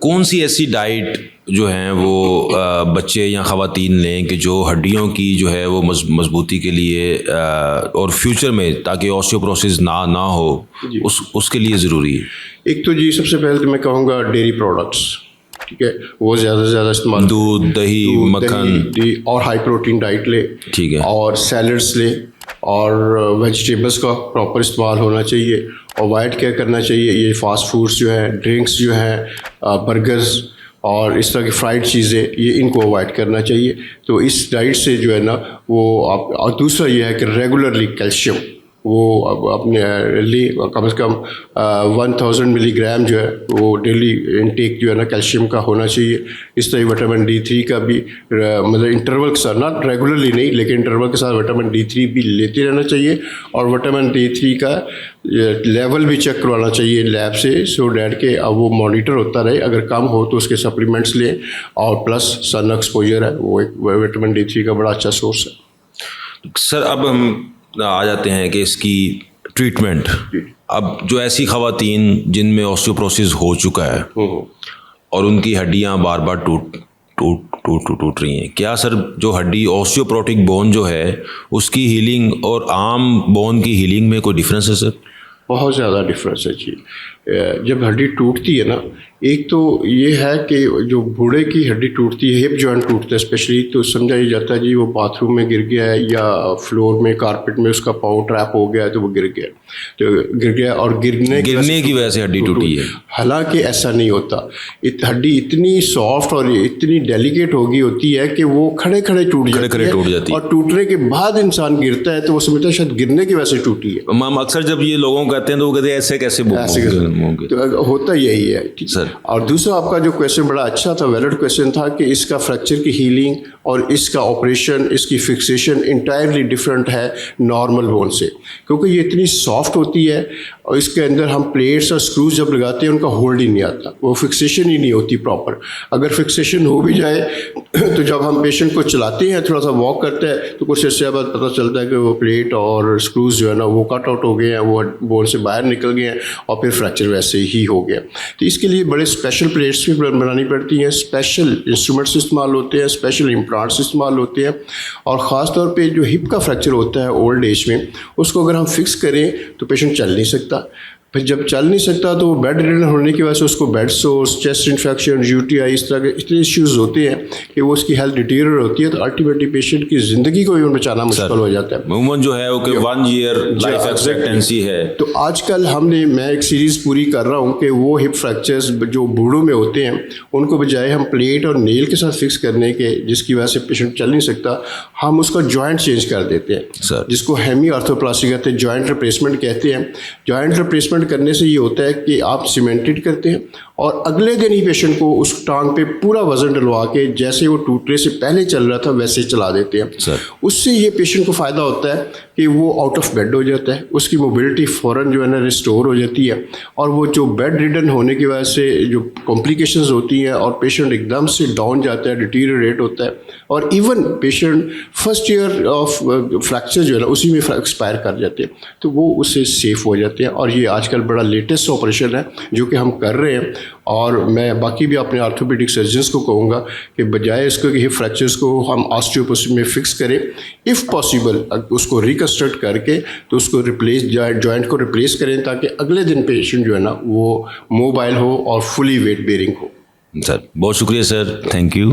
कौन सी ऐसी डाइट जो है वो बच्चे या ख़वातीन लें कि जो हड्डियों की जो है वो मजबूती के लिए और फ्यूचर में ताकि ऑस्टियोपोरोसिस ना हो उसके लिए ज़रूरी है? एक तो जी सबसे पहले तो मैं कहूँगा डेयरी प्रोडक्ट्स, ठीक है, वो ज़्यादा से ज़्यादा इस्तेमाल, दूध, दही, मक्खन और हाई प्रोटीन डाइट ले, ठीक है, और सैलड्स ले, और वेजिटेबल्स का प्रॉपर इस्तेमाल होना चाहिए। अवॉइड क्या करना चाहिए, ये फास्ट फूड्स जो है, ड्रिंक्स जो है, बर्गर्स और इस तरह की फ्राइड चीज़ें, ये इनको अवॉइड करना चाहिए। तो इस डाइट से जो है ना वो आप, और दूसरा ये है कि रेगुलरली कैल्शियम वो अपने डेली कम से कम 1000 मिलीग्राम जो है वो डेली इनटेक जो है ना कैल्शियम का होना चाहिए। इस तरह विटामिन D3 का भी मतलब इंटरवल के साथ, नॉट रेगुलरली नहीं लेकिन इंटरवल के साथ विटामिन D3 भी लेते रहना चाहिए। और विटामिन D3 का लेवल भी चेक करवाना चाहिए लैब से, सो डैट के अब वो मॉनिटर होता रहे, अगर कम हो तो उसके सप्लीमेंट्स लें। और प्लस सन एक्सपोजर है वो एक विटामिन D3 का बड़ा अच्छा सोर्स है। सर अब हम आ जाते हैं कि इसकी ट्रीटमेंट। अब जो ऐसी ख़वातीन जिनमें ऑस्टियोपोरोसिस हो चुका है और उनकी हड्डियां बार बार टूट रही हैं, क्या सर जो हड्डी ऑस्टियोपोरोटिक बोन जो है उसकी हीलिंग और आम बोन की हीलिंग में कोई डिफरेंस है सर? बहुत ज़्यादा डिफरेंस है जी। जब हड्डी टूटती है ना, एक तो ये है कि जो बूढ़े की हड्डी टूटती है, हिप जॉइंट टूटता है स्पेशली, तो समझा ही जाता है जी वो बाथरूम में गिर गया है या फ्लोर में कारपेट में उसका पाँव ट्रैप हो गया है तो वो गिर गया, तो गिर गया और गिरने की वजह से हड्डी टूटी है। हालांकि ऐसा नहीं होता। हड्डी इतनी सॉफ्ट और इतनी डेलिकेट होगी होती है कि वो खड़े खड़े टूट जाती है, और टूटने के बाद इंसान गिरता है तो वो समझता है शायद गिरने की वजह से टूटी है। मैम अक्सर जब ये लोगों को कहते हैं तो वो कहते हैं ऐसे कैसे तो होता यही है सर। और दूसरा आपका जो क्वेश्चन बड़ा अच्छा था, वैलिड क्वेश्चन था कि इसका फ्रैक्चर की हीलिंग और इसका ऑपरेशन, इसकी फिक्सेशन इंटायरली डिफरेंट है नॉर्मल बोन से, क्योंकि ये इतनी सॉफ्ट होती है और इसके अंदर हम प्लेट्स और स्क्रूज जब लगाते हैं उनका होल्ड ही नहीं आता, वो फिक्सेशन ही नहीं होती प्रॉपर। अगर फिक्सेशन हो भी जाए तो जब हम पेशेंट को चलाते हैं, थोड़ा सा वॉक करते हैं, तो कुछ ऐसे बाद पता चलता है कि वो प्लेट और स्क्रूज जो है ना वो कट आउट हो गए हैं, वो बोन से बाहर निकल गए हैं और फिर फ्रैक्चर वैसे ही हो गया। तो इसके लिए बड़े स्पेशल प्लेट्स भी बनानी पड़ती हैं, स्पेशल इंस्ट्रूमेंट्स इस्तेमाल होते हैं, स्पेशल इम्प्लांट्स इस्तेमाल होते हैं। और ख़ास तौर पे जो हिप का फ्रैक्चर होता है ओल्ड एज में, उसको अगर हम फिक्स करें तो पेशेंट चल नहीं सकता। फिर जब चल नहीं सकता तो बेड रिडन होने की वजह से उसको bed source, chest infection, UTI, इस तरह के इतने इश्यूज होते हैं कि वो उसकी हेल्थ डिटीरियर होती है, तो अल्टीमेटली पेशेंट की ज़िंदगी को भी बचाना मुश्किल हो जाता है। अमूमन जो है वो 1 ईयर लाइफ एक्सपेक्टेंसी है। तो आजकल मैं एक सीरीज़ पूरी कर रहा हूँ कि वो हिप फ्रैक्चर्स जो बूढ़ों में होते हैं उनको बजाय हम प्लेट और नेल के साथ फिक्स करने के, जिसकी वजह से पेशेंट चल नहीं सकता, हम उसका जॉइंट चेंज कर देते हैं सर, जिसको हेमी आर्थोप्लास्टी कहते हैं, जॉइंट रिप्लेसमेंट कहते हैं। जॉइंट रिप्लेसमेंट करने से ये होता है कि आप सीमेंटेड करते हैं और अगले दिन ही पेशेंट को उस टांग पे पूरा वजन डलवा के जैसे वो टूटने से पहले चल रहा था वैसे चला देते हैं सर। उससे ये पेशेंट को फ़ायदा होता है कि वो आउट ऑफ बेड हो जाता है, उसकी मोबिलिटी फ़ौरन जो है ना रिस्टोर हो जाती है, और वो जो बेड रिडन होने की वजह से जो कॉम्प्लिकेशंस होती हैं और पेशेंट एकदम से डाउन जाता है, डिटीरियरेट होता है, और even patient first year of fracture जो है ना उसी में एक्सपायर कर जाते हैं, तो वो उससे सेफ हो जाते हैं। और ये आजकल बड़ा लेटेस्ट ऑपरेशन है जो कि हम कर रहे हैं, और मैं बाकी भी अपने ऑर्थोपेडिक सर्जन्स को कहूँगा कि बजाय इसको कि हिप फ्रैक्चर्स को हम ऑस्टियोपोरोसिस में फिक्स करें, इफ़ पॉसिबल उसको रिकन्स्ट्रक्ट करके तो उसको रिप्लेस, जॉइंट को रिप्लेस करें, ताकि अगले दिन पेशेंट जो है ना वो मोबाइल हो और फुली वेट बेयरिंग हो। सर बहुत शुक्रिया सर, थैंक यू।